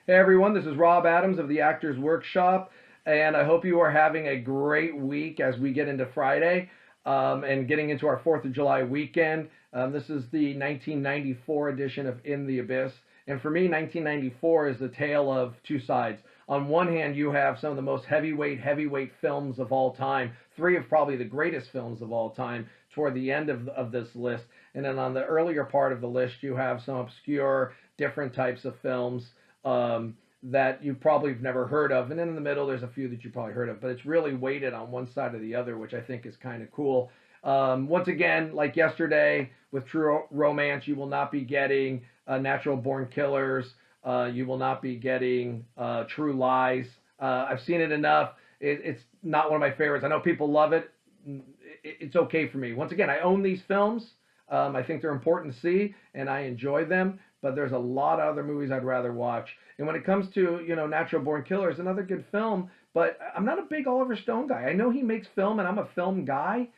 Hey everyone, this is Rob Adams of the Actors Workshop, and I hope you are having a great week as we get into Friday and getting into our 4th of July weekend. This is the 1994 edition of In the Abyss, and for me, 1994 is the tale of two sides. On one hand, you have some of the most heavyweight films of all time, three of probably the greatest films of all time toward the end of this list, and then on the earlier part of the list, you have some obscure, different types of films that you probably have never heard of. And then in the middle, there's a few that you probably heard of, but it's really weighted on one side or the other, which I think is kind of cool. Once again, like yesterday with True Romance, you will not be getting Natural Born Killers. You will not be getting True Lies. I've seen it enough. It's not one of my favorites. I know people love it. It's okay for me. Once again, I own these films. I think they're important to see, and I enjoy them. But there's a lot of other movies I'd rather watch. And when it comes to, Natural Born Killers, another good film, but I'm not a big Oliver Stone guy. I know he makes film, and I'm a film guy,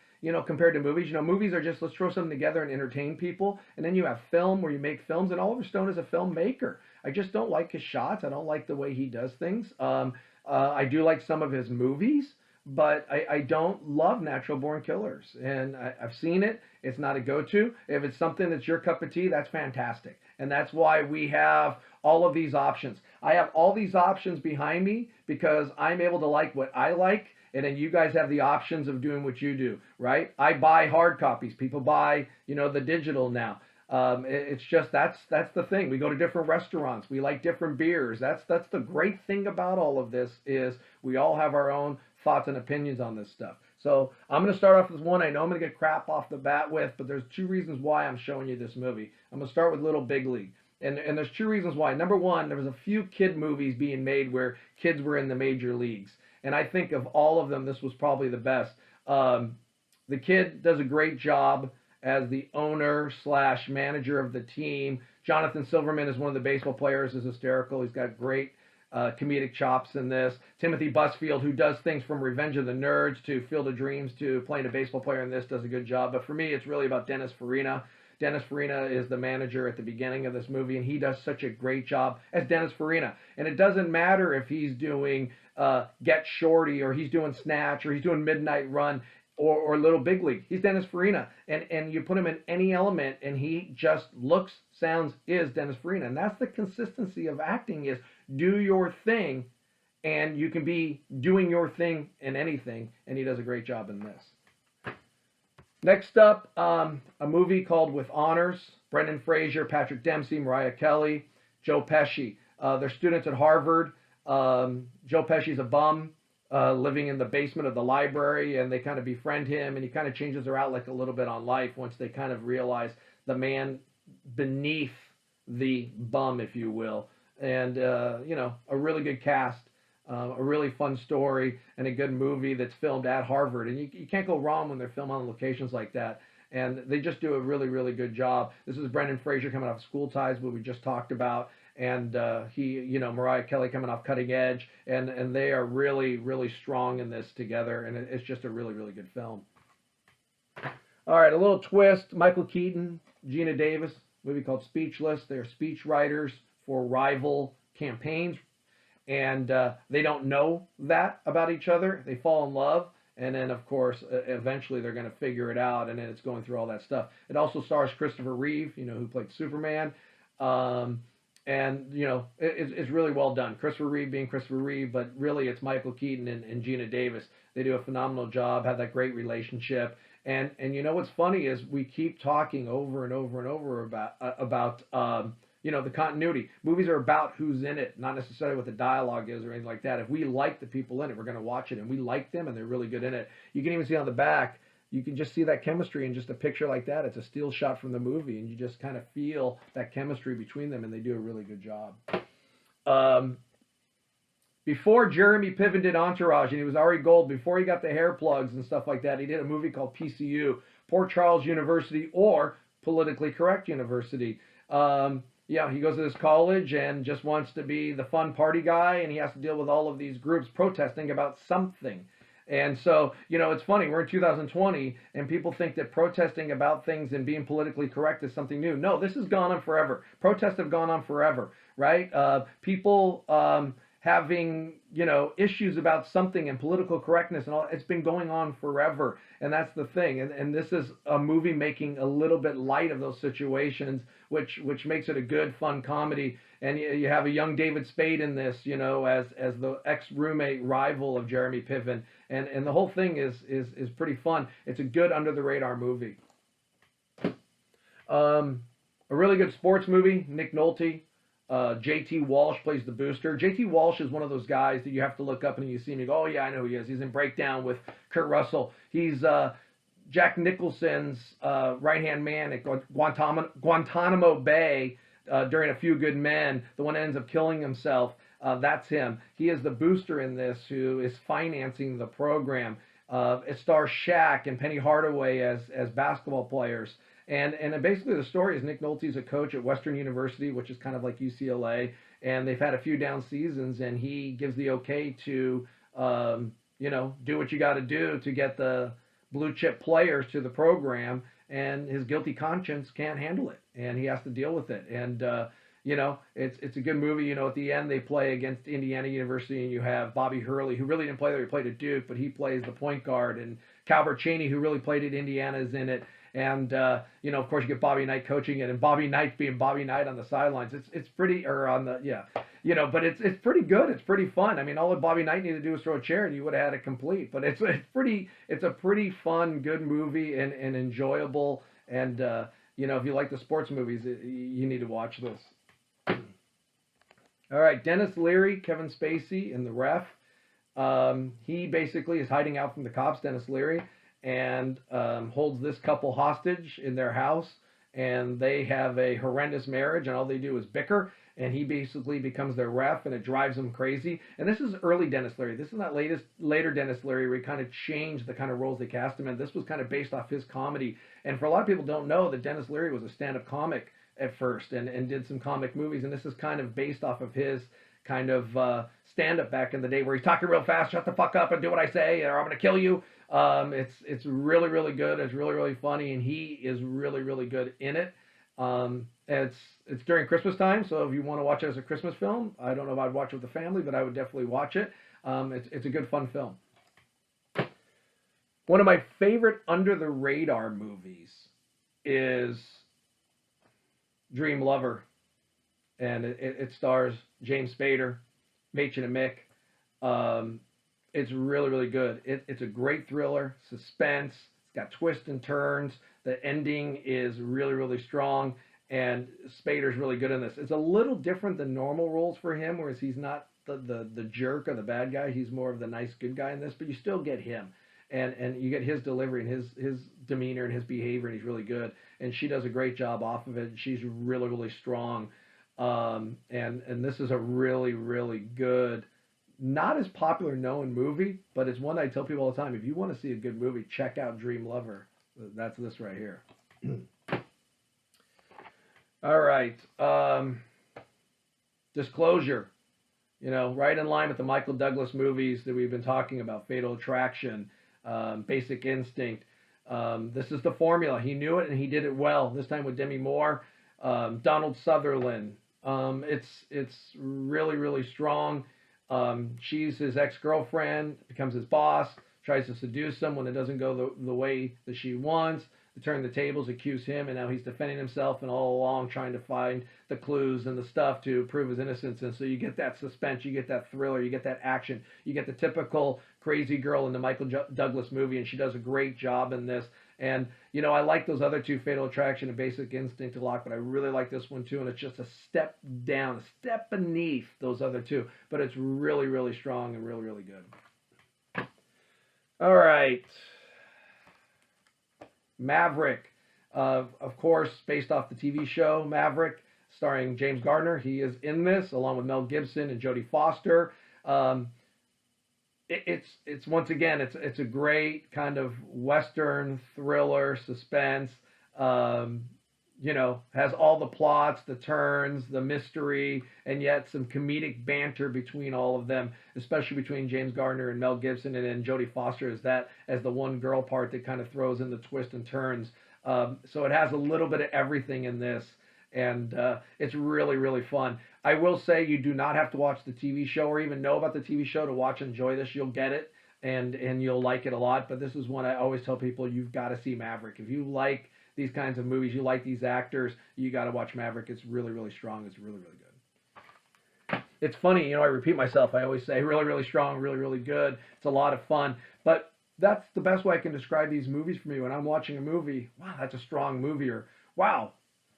compared to movies. Movies are just, let's throw something together and entertain people. And then you have film where you make films, and Oliver Stone is a filmmaker. I just don't like his shots. I don't like the way he does things. I do like some of his movies, but I don't love Natural Born Killers. And I've seen it. It's not a go-to. If it's something that's your cup of tea, that's fantastic. And that's why we have all of these options. I have all these options behind me because I'm able to like what I like, and then you guys have the options of doing what you do, right? I buy hard copies. People buy, the digital now. It's just that's the thing. We go to different restaurants. We like different beers. That's the great thing about all of this is we all have our own thoughts and opinions on this stuff. So I'm going to start off with one I know I'm going to get crap off the bat with, but there's two reasons why I'm showing you this movie. I'm going to start with Little Big League. And there's two reasons why. Number one, there was a few kid movies being made where kids were in the major leagues. And I think of all of them, this was probably the best. The kid does a great job as the owner / manager of the team. Jonathan Silverman is one of the baseball players, is hysterical. He's got great comedic chops in this. Timothy Busfield, who does things from Revenge of the Nerds to Field of Dreams to playing a baseball player in this, does a good job. But for me, it's really about Dennis Farina. Dennis Farina is the manager at the beginning of this movie, and he does such a great job as Dennis Farina. And it doesn't matter if he's doing Get Shorty or he's doing Snatch or he's doing Midnight Run or Little Big League. He's Dennis Farina. And you put him in any element, and he just looks, sounds, is Dennis Farina. And that's the consistency of acting is do your thing, and you can be doing your thing in anything, and he does a great job in this. Next up, a movie called With Honors. Brendan Fraser, Patrick Dempsey, Mariah Kelly, Joe Pesci. They're students at Harvard. Joe Pesci's a bum living in the basement of the library, and they kind of befriend him, and he kind of changes their outlook a little bit on life once they kind of realize the man beneath the bum, if you will. And, a really good cast. A really fun story and a good movie that's filmed at Harvard. And you can't go wrong when they're filmed on locations like that. And they just do a really, really good job. This is Brendan Fraser coming off School Ties, what we just talked about. And Mariah Kelly coming off Cutting Edge. And they are really, really strong in this together. And it's just a really, really good film. All right, a little twist. Michael Keaton, Gina Davis, movie called Speechless. They're speech writers for rival campaigns. And they don't know that about each other. They fall in love. And then, of course, eventually they're going to figure it out. And then it's going through all that stuff. It also stars Christopher Reeve, who played Superman. It's really well done. Christopher Reeve being Christopher Reeve, but really it's Michael Keaton and Gina Davis. They do a phenomenal job, have that great relationship. And what's funny is we keep talking over and over and over about the continuity. Movies are about who's in it, not necessarily what the dialogue is or anything like that. If we like the people in it, we're going to watch it, and we like them, and they're really good in it. You can even see on the back, you can just see that chemistry in just a picture like that. It's a still shot from the movie, and you just kind of feel that chemistry between them, and they do a really good job. Before Jeremy Piven did Entourage, and he was Ari Gold, before he got the hair plugs and stuff like that, he did a movie called PCU, Port Charles University, or Politically Correct University. He goes to this college and just wants to be the fun party guy, and he has to deal with all of these groups protesting about something. And so, it's funny, we're in 2020, and people think that protesting about things and being politically correct is something new. No, this has gone on forever. Protests have gone on forever. right? People having, issues about something and political correctness and all. It's been going on forever, and that's the thing. And this is a movie making a little bit light of those situations, which makes it a good, fun comedy. And you have a young David Spade in this, as the ex roommate rival of Jeremy Piven, and the whole thing is pretty fun. It's a good under the radar movie. A really good sports movie. Nick Nolte. J.T. Walsh plays the booster. J.T. Walsh is one of those guys that you have to look up and you see him, you go, oh yeah, I know who he is. He's in Breakdown with Kurt Russell. He's Jack Nicholson's right-hand man at Guantanamo Bay during A Few Good Men, the one that ends up killing himself. That's him. He is the booster in this who is financing the program. It stars Shaq and Penny Hardaway as basketball players. And basically the story is Nick Nolte's a coach at Western University, which is kind of like UCLA, and they've had a few down seasons, and he gives the okay to, do what you got to do to get the blue chip players to the program, and his guilty conscience can't handle it, and he has to deal with it. And, it's a good movie. At the end they play against Indiana University, and you have Bobby Hurley, who really didn't play there. He played at Duke, but he plays the point guard, and Calvert Chaney, who really played at Indiana, is in it. And, of course, you get Bobby Knight coaching it, and Bobby Knight being Bobby Knight on the sidelines. It's pretty, or on the, yeah, but it's pretty good. It's pretty fun. I mean, all that Bobby Knight needed to do was throw a chair, and you would have had it complete. But it's a pretty fun, good movie and enjoyable. And, if you like the sports movies, you need to watch this. All right, Dennis Leary, Kevin Spacey, and The Ref. He basically is hiding out from the cops, Dennis Leary, and holds this couple hostage in their house, and they have a horrendous marriage, and all they do is bicker, and he basically becomes their ref, and it drives him crazy. And this is early Dennis Leary. This is not later Dennis Leary, where he kind of changed the kind of roles they cast him in. This was kind of based off his comedy. And for a lot of people don't know that Dennis Leary was a stand-up comic at first, and did some comic movies, and this is kind of based off of his kind of stand-up back in the day, where he's talking real fast, shut the fuck up and do what I say, or I'm going to kill you. It's really, really good. It's really, really funny, and he is really, really good in it. It's during Christmas time, so if you want to watch it as a Christmas film, I don't know if I'd watch it with the family, but I would definitely watch it. It's a good, fun film. One of my favorite under-the-radar movies is Dream Lover, and it stars James Spader, Machen and Mick. It's really, really good. It's a great thriller, suspense. It's got twists and turns. The ending is really, really strong, and Spader's really good in this. It's a little different than normal roles for him, whereas he's not the jerk or the bad guy. He's more of the nice, good guy in this, but you still get him. And you get his delivery and his demeanor and his behavior, and he's really good. And she does a great job off of it. She's really, really strong. And this is a really, really good, not as popular known movie, but it's one I tell people all the time. If you want to see a good movie, check out Dream Lover. That's this right here. All right. Disclosure. Right in line with the Michael Douglas movies that we've been talking about, Fatal Attraction, Basic Instinct. This is the formula. He knew it and he did it well. This time with Demi Moore, Donald Sutherland. It's really, really strong. She's his ex-girlfriend, becomes his boss, tries to seduce him when it doesn't go the way that she wants. They turn the tables, accuse him, and now he's defending himself, and all along trying to find the clues and the stuff to prove his innocence. And so you get that suspense, you get that thriller, you get that action, you get the typical crazy girl in the Michael Douglas movie, and she does a great job in this. And, I like those other two, Fatal Attraction and Basic Instinct, a lot, but I really like this one too, and it's just a step down, a step beneath those other two, but it's really, really strong and really, really good. All right. Maverick, of course, based off the TV show Maverick, starring James Garner. He is in this, along with Mel Gibson and Jodie Foster. It's once again, it's a great kind of Western thriller, suspense. Has all the plots, the turns, the mystery, and yet some comedic banter between all of them, especially between James Garner and Mel Gibson, and then Jodie Foster as the one girl part that kind of throws in the twists and turns. So it has a little bit of everything in this, and it's really, really fun. I will say you do not have to watch the TV show or even know about the TV show to watch and enjoy this. You'll get it and you'll like it a lot. But this is one I always tell people you've got to see Maverick. If you like these kinds of movies, you like these actors, you got to watch Maverick. It's really, really strong. It's really, really good. It's funny, I repeat myself. I always say really, really strong, really, really good. It's a lot of fun. But that's the best way I can describe these movies for me. When I'm watching a movie, wow, that's a strong movie, or wow,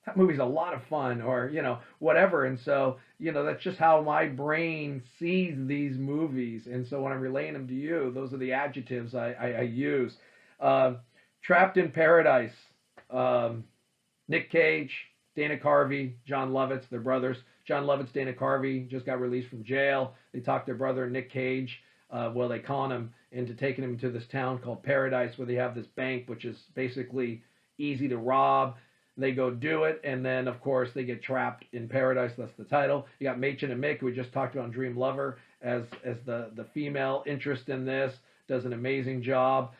that movie's a lot of fun, or whatever. And so that's just how my brain sees these movies. And so when I'm relaying them to you, those are the adjectives I use. Trapped in Paradise, Nick Cage, Dana Carvey, John Lovitz, their brothers. John Lovitz, Dana Carvey just got released from jail. They talked their brother Nick Cage, they con him into taking him to this town called Paradise, where they have this bank, which is basically easy to rob. They go do it, and then, of course, they get trapped in paradise. That's the title. You got Machen and Mick, who we just talked about on Dream Lover, as the female interest in this, does an amazing job.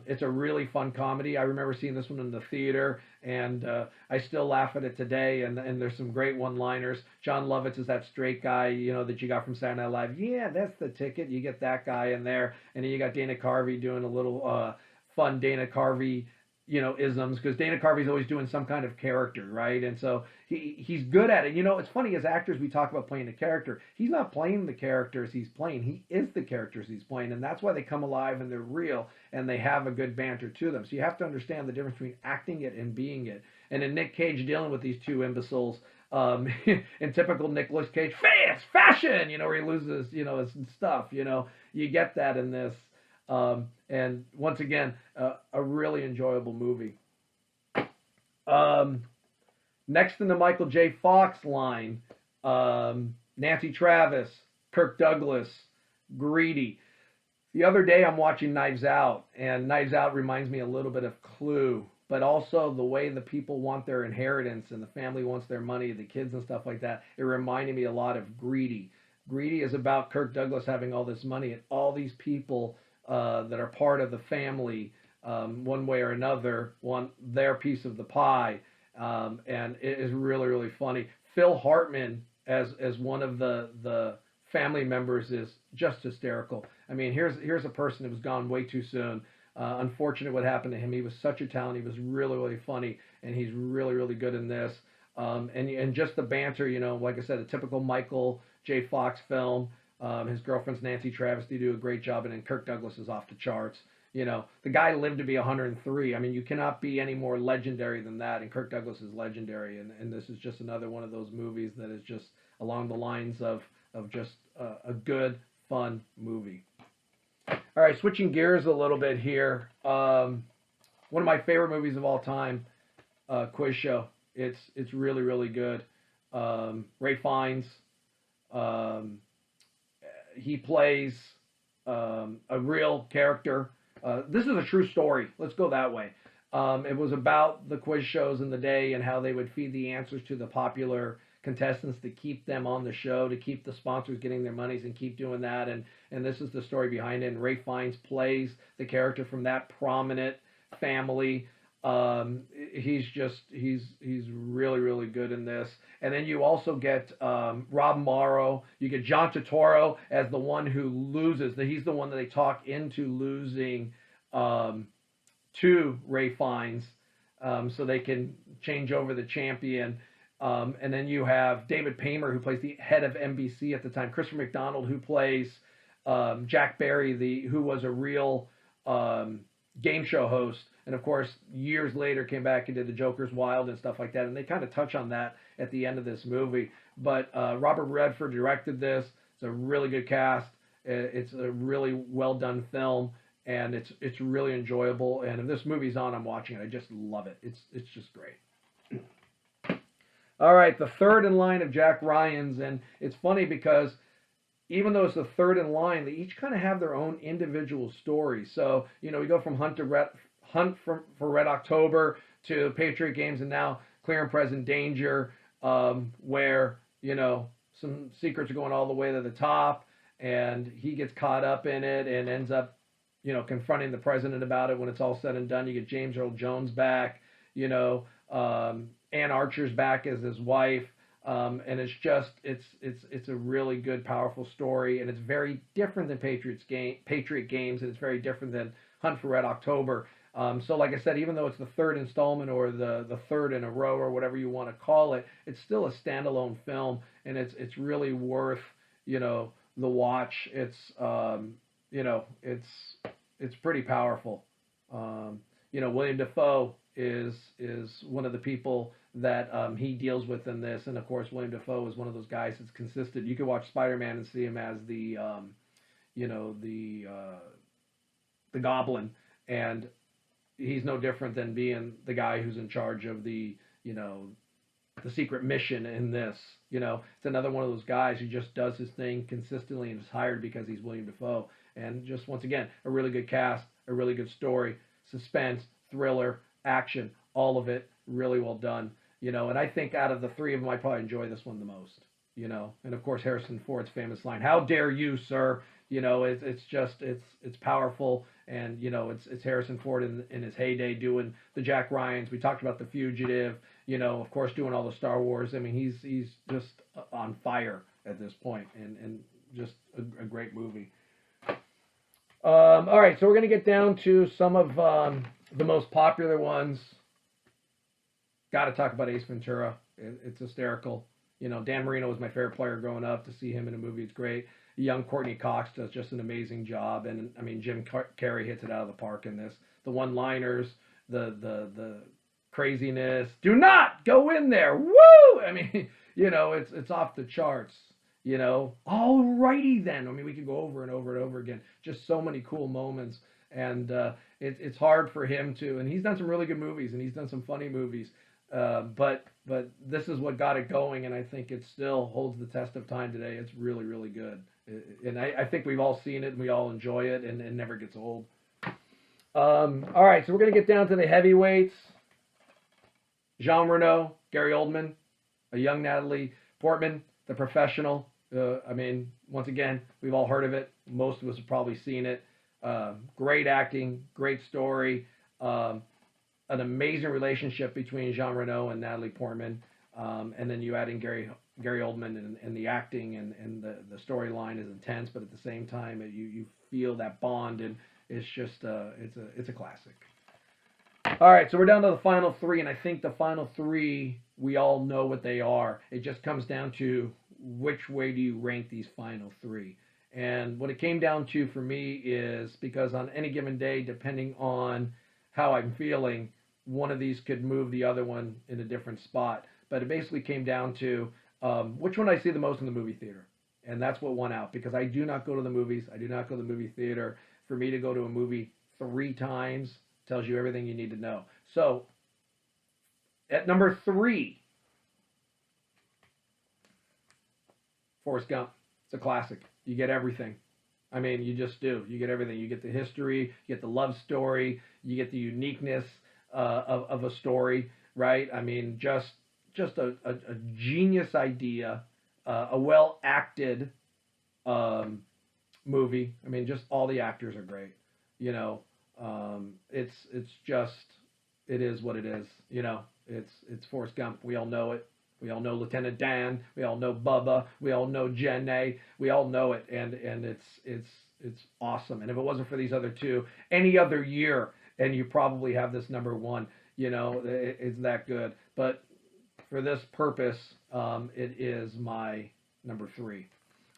It's a really fun comedy. I remember seeing this one in the theater, and I still laugh at it today, and there's some great one-liners. John Lovitz is that straight guy, that you got from Saturday Night Live. Yeah, that's the ticket. You get that guy in there, and then you got Dana Carvey doing a little fun Dana Carvey isms, because Dana Carvey's always doing some kind of character, right? And so he's good at it. It's funny, as actors, we talk about playing a character. He's not playing the characters he's playing. He is the characters he's playing, and that's why they come alive and they're real, and they have a good banter to them. So you have to understand the difference between acting it and being it. And in Nick Cage dealing with these two imbeciles, in typical Nicolas Cage, fashion, where he loses, his stuff, you get that in this. And once again, a really enjoyable movie. Next in the Michael J. Fox line, Nancy Travis, Kirk Douglas, Greedy. The other day I'm watching Knives Out, and Knives Out reminds me a little bit of Clue, but also the way the people want their inheritance and the family wants their money, the kids and stuff like that. It reminded me a lot of Greedy. Greedy is about Kirk Douglas having all this money and all these people that are part of the family, one way or another, want their piece of the pie, and it is really, really funny. Phil Hartman as one of the family members is just hysterical. I mean, here's a person that was gone way too soon. Unfortunate what happened to him. He was such a talent. He was really, really funny, and he's really, really good in this. And just the banter, like I said, a typical Michael J. Fox film. His girlfriend's Nancy Travis. They do a great job, and then Kirk Douglas is off the charts. The guy lived to be 103. I mean, you cannot be any more legendary than that, and Kirk Douglas is legendary, and this is just another one of those movies that is just along the lines of just a good, fun movie. All right, switching gears a little bit here. One of my favorite movies of all time, Quiz Show. It's really, really good. Ray Fiennes. He plays a real character. This is a true story. Let's go that way. It was about the quiz shows in the day and how they would feed the answers to the popular contestants to keep them on the show, to keep the sponsors getting their monies and keep doing that. And this is the story behind it. And Ray Fiennes plays the character from that prominent family. He's really, really good in this. And then you also get Rob Morrow. You get John Turturro as the one who loses. He's the one that they talk into losing to Ray Fiennes, so they can change over the champion. And then you have David Paymer, who plays the head of NBC at the time. Christopher McDonald, who plays Jack Barry, who was a real game show host. And of course, years later came back and did The Joker's Wild and stuff like that. And they kind of touch on that at the end of this movie. But Robert Redford directed this. It's a really good cast. It's a really well done film, and it's really enjoyable. And if this movie's on, I'm watching it. I just love it. It's just great. All right, the third in line of Jack Ryan's, and it's funny because even though it's the third in line, they each kind of have their own individual story. So we go from Hunt for Red October to Patriot Games, and now Clear and Present Danger, where some secrets are going all the way to the top, and he gets caught up in it and ends up confronting the president about it when it's all said and done. You get James Earl Jones back, Ann Archer's back as his wife. And it's a really good, powerful story, and it's very different than Patriot Games, and it's very different than Hunt for Red October. So, like I said, even though it's the third installment or the third in a row or whatever you want to call it, it's still a standalone film, and it's really worth the watch. It's pretty powerful. William Dafoe is one of the people that he deals with in this, and of course William Dafoe is one of those guys that's consistent. You could watch Spider-Man and see him as you know the uh, the Goblin, and he's no different than being the guy who's in charge of the secret mission in this. It's another one of those guys who just does his thing consistently and is hired because he's William Dafoe. And just once again, a really good cast, a really good story, suspense, thriller, action, all of it really well done. And I think out of the three of them, I probably enjoy this one the most. And of course Harrison Ford's famous line, "How dare you, sir?" It's powerful, and it's Harrison Ford in his heyday doing the Jack Ryans. We talked about The Fugitive, of course doing all the Star Wars. I mean, he's just on fire at this point, and just a great movie. All right, so we're going to get down to some of the most popular ones. Got to talk about Ace Ventura. It's hysterical. Dan Marino was my favorite player growing up. To see him in a movie, it's great. Young Courtney Cox does just an amazing job, and I mean Jim Carrey hits it out of the park in this. The one-liners, the craziness. Do not go in there. Woo! I mean, it's off the charts. Alrighty then. I mean, we could go over and over and over again. Just so many cool moments, and it's hard for him to. And he's done some really good movies, and he's done some funny movies. But this is what got it going, and I think it still holds the test of time today. It's really, really good. And I think we've all seen it, and we all enjoy it, and it never gets old. All right, so we're going to get down to the heavyweights. Jean Reno, Gary Oldman, a young Natalie Portman, The Professional. I mean, once again, we've all heard of it. Most of us have probably seen it. Great acting, great story. An amazing relationship between Jean Reno and Natalie Portman, and then you add in Gary Oldman, and the acting and the storyline is intense, but at the same time you feel that bond, and it's just it's a classic. All right, so we're down to the final three, and I think the final three, we all know what they are. It just comes down to which way do you rank these final three. And what it came down to for me is, because on any given day, depending on how I'm feeling, one of these could move the other one in a different spot. But it basically came down to which one I see the most in the movie theater. And that's what won out, because I do not go to the movies. I do not go to the movie theater. For me to go to a movie 3 times tells you everything you need to know. So at number 3, Forrest Gump. It's a classic. You get everything. I mean, you just do. You get everything. You get the history, you get the love story, you get the uniqueness of a story, right? I mean, just a genius idea, a well acted movie. I mean, just all the actors are great. It's just, it is what it is. It's Forrest Gump. We all know it. We all know Lieutenant Dan. We all know Bubba. We all know Jenny. We all know it, and it's awesome. And if it wasn't for these other two, any other year, and you probably have this number 1. It's that good. But for this purpose, it is my number 3.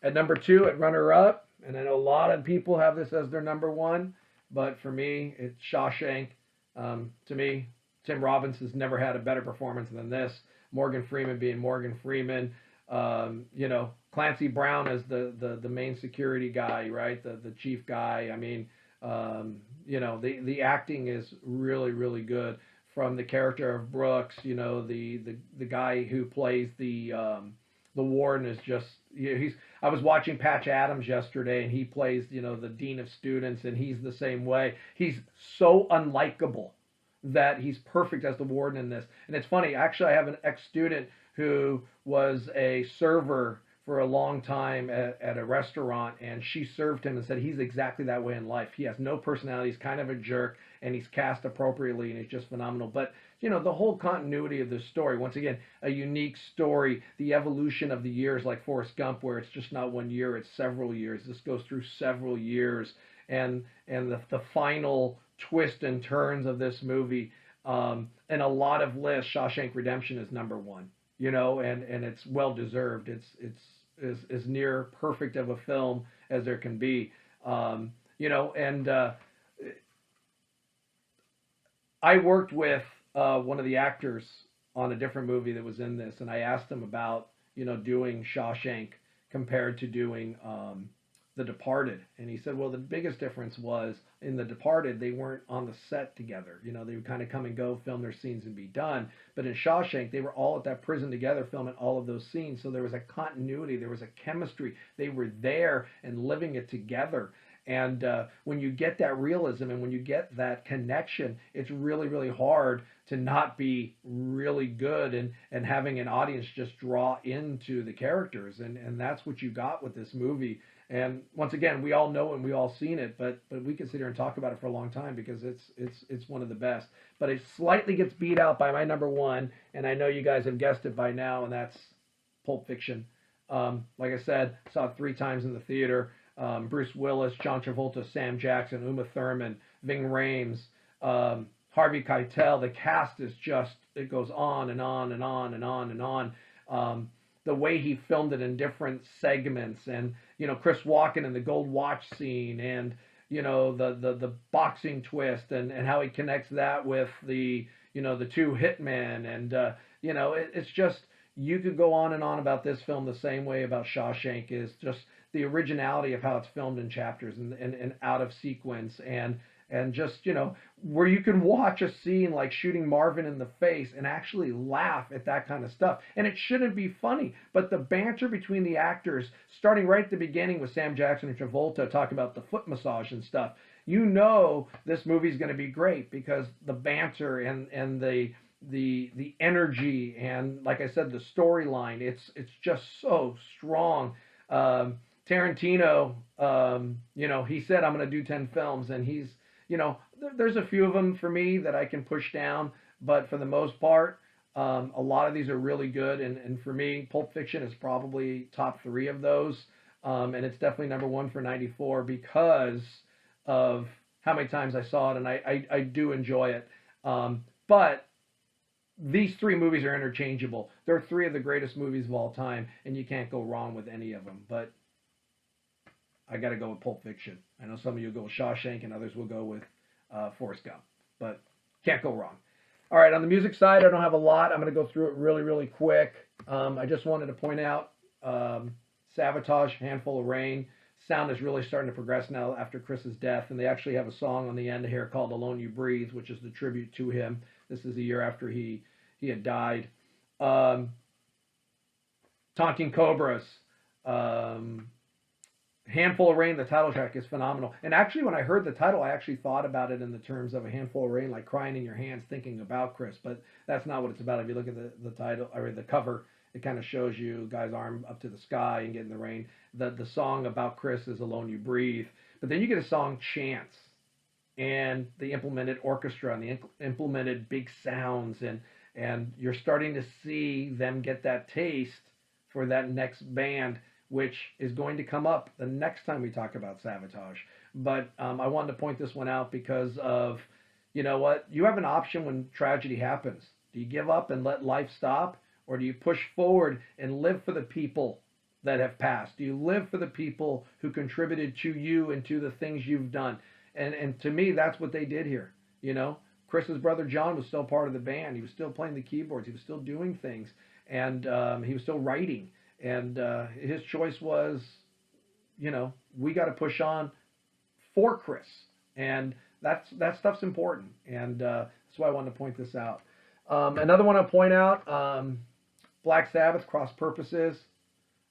At number 2, at runner-up, and I know a lot of people have this as their number 1, but for me, it's Shawshank. To me, Tim Robbins has never had a better performance than this. Morgan Freeman being Morgan Freeman, Clancy Brown as the main security guy, right? The chief guy. I mean, the acting is really, really good. From the character of Brooks, the guy who plays the warden is just, I was watching Patch Adams yesterday, and he plays, the dean of students, and he's the same way. He's so unlikable that he's perfect as the warden in this. And it's funny, actually, I have an ex-student who was a server for a long time at a restaurant, and she served him and said he's exactly that way in life. He has no personality. He's kind of a jerk, and he's cast appropriately, and he's just phenomenal. But the whole continuity of this story, once again, a unique story, the evolution of the years, like Forrest Gump, where it's just not 1 year, it's several years. This goes through several years, and the final twist and turns of this movie. And a lot of lists, Shawshank Redemption is number one, and it's well deserved. It's as near perfect of a film as there can be, and I worked with one of the actors on a different movie that was in this, and I asked him about doing Shawshank compared to doing The Departed, and he said, well, the biggest difference was in The Departed they weren't on the set together. They would kind of come and go, film their scenes, and be done. But in Shawshank, they were all at that prison together, filming all of those scenes. So there was a continuity, there was a chemistry. They were there and living it together. And when you get that realism and when you get that connection, it's really, really hard to not be really good and having an audience just draw into the characters. And that's what you got with this movie. And once again, we all know and we all seen it, but we can sit here and talk about it for a long time because it's one of the best. But it slightly gets beat out by my number one, and I know you guys have guessed it by now, and that's Pulp Fiction. Like I said, saw it 3 times in the theater. Bruce Willis, John Travolta, Sam Jackson, Uma Thurman, Ving Rhames, Harvey Keitel. The cast is just, it goes on and on and on and on and on. The way he filmed it in different segments, and Chris Walken in the gold watch scene, and the boxing twist, and how he connects that with the the 2 hitmen, and it's just, you could go on and on about this film the same way about Shawshank. Is just the originality of how it's filmed in chapters and out of sequence, and just where you can watch a scene like shooting Marvin in the face and actually laugh at that kind of stuff. And it shouldn't be funny, but the banter between the actors, starting right at the beginning with Sam Jackson and Travolta talking about the foot massage and stuff, this movie's going to be great because the banter and the energy, and like I said, the storyline, it's just so strong. Tarantino, he said, I'm going to do 10 films, and he's, there's a few of them for me that I can push down, but for the most part, a lot of these are really good, and for me, Pulp Fiction is probably top 3 of those, and it's definitely number 1 for 94 because of how many times I saw it, and I do enjoy it, but these 3 movies are interchangeable. They're 3 of the greatest movies of all time, and you can't go wrong with any of them, but I got to go with Pulp Fiction. I know some of you will go with Shawshank, and others will go with Forrest Gump, but can't go wrong. All right, on the music side, I don't have a lot. I'm going to go through it really, really quick. I just wanted to point out Savatage, Handful of Rain. Sound is really starting to progress now after Chris's death, and they actually have a song on the end here called Alone You Breathe, which is the tribute to him. This is a year after he had died. Taunting Cobras. Handful of Rain, the title track, is phenomenal. And actually, when I heard the title, I actually thought about it in the terms of a handful of rain, like crying in your hands, thinking about Chris. But that's not what it's about. If you look at the title or the cover, it kind of shows you a guy's arm up to the sky and getting the rain. The song about Chris is Alone You Breathe. But then you get a song, Chance, and the implemented orchestra and the implemented big sounds. And you're starting to see them get that taste for that next band, which is going to come up the next time we talk about Savatage. But I wanted to point this one out because of, you have an option when tragedy happens. Do you give up and let life stop? Or do you push forward and live for the people that have passed? Do you live for the people who contributed to you and to the things you've done? And to me, that's what they did here. Chris's brother John was still part of the band. He was still playing the keyboards. He was still doing things. And he was still writing. And his choice was, we got to push on for Chris, and that stuff's important, and that's why I wanted to point this out. Another one I'll point out: Black Sabbath, Cross Purposes,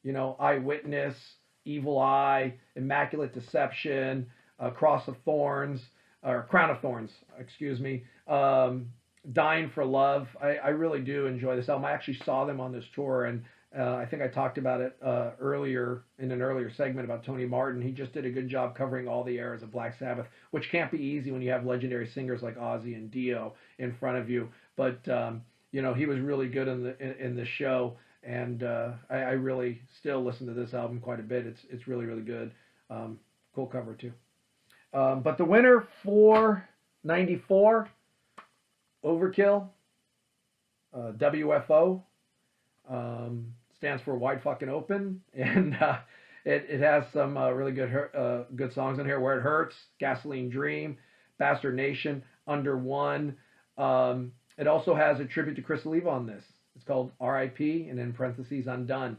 Eyewitness, Evil Eye, Immaculate Deception, Cross of Thorns, or Crown of Thorns, excuse me. Dying for Love. I really do enjoy this album. I actually saw them on this tour, and I think I talked about it earlier in an earlier segment about Tony Martin. He just did a good job covering all the eras of Black Sabbath, which can't be easy when you have legendary singers like Ozzy and Dio in front of you. But you know, he was really good in the show, and I really still listen to this album quite a bit. It's really really good. Cool cover too. But the winner for '94, Overkill, WFO. Stands for Wide Fucking Open, and it has some really good songs in here. Where It Hurts, Gasoline Dream, Bastard Nation, Under One. It also has a tribute to Chris Oliva on this. It's called R.I.P. and in parentheses Undone.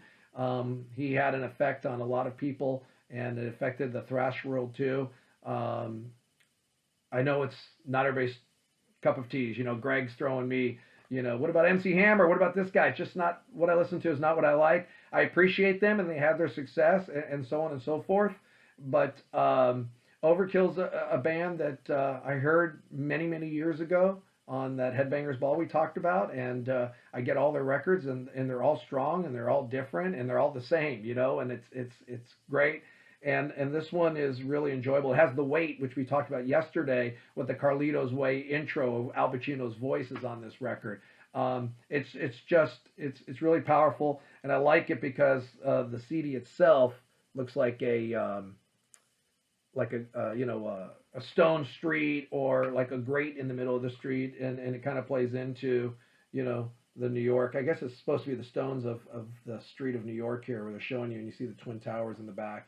He had an effect on a lot of people, and it affected the thrash world too. I know it's not everybody's cup of tea. You know, Greg's throwing me, you know, what about MC Hammer? What about this guy? It's just not what I listen to, is not what I like. I appreciate them and they have their success and so on and so forth. But Overkill's a band that I heard many, many years ago on that Headbangers Ball we talked about. And I get all their records and they're all strong and they're all different and they're all the same, you know, and it's great. And this one is really enjoyable. It has The Weight, which we talked about yesterday, with the Carlitos Way intro of Al Pacino's voices on this record. It's really powerful, and I like it because the CD itself looks like a stone street or like a grate in the middle of the street, and it kind of plays into, you know, the New York. I guess it's supposed to be the stones of the street of New York here, where they're showing you, and you see the Twin Towers in the back.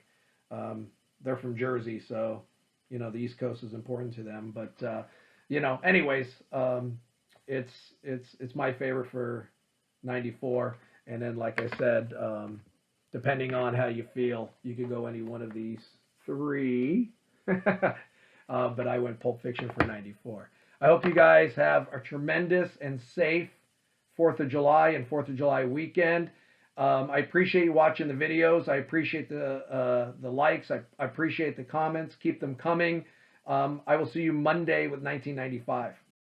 They're from Jersey, so, you know, the East Coast is important to them. But, you know, anyways, it's my favorite for '94. And then, like I said, depending on how you feel, you could go any one of these three. But I went Pulp Fiction for '94. I hope you guys have a tremendous and safe 4th of July and 4th of July weekend. I appreciate you watching the videos. I appreciate the likes. I appreciate the comments. Keep them coming. I will see you Monday with 1995.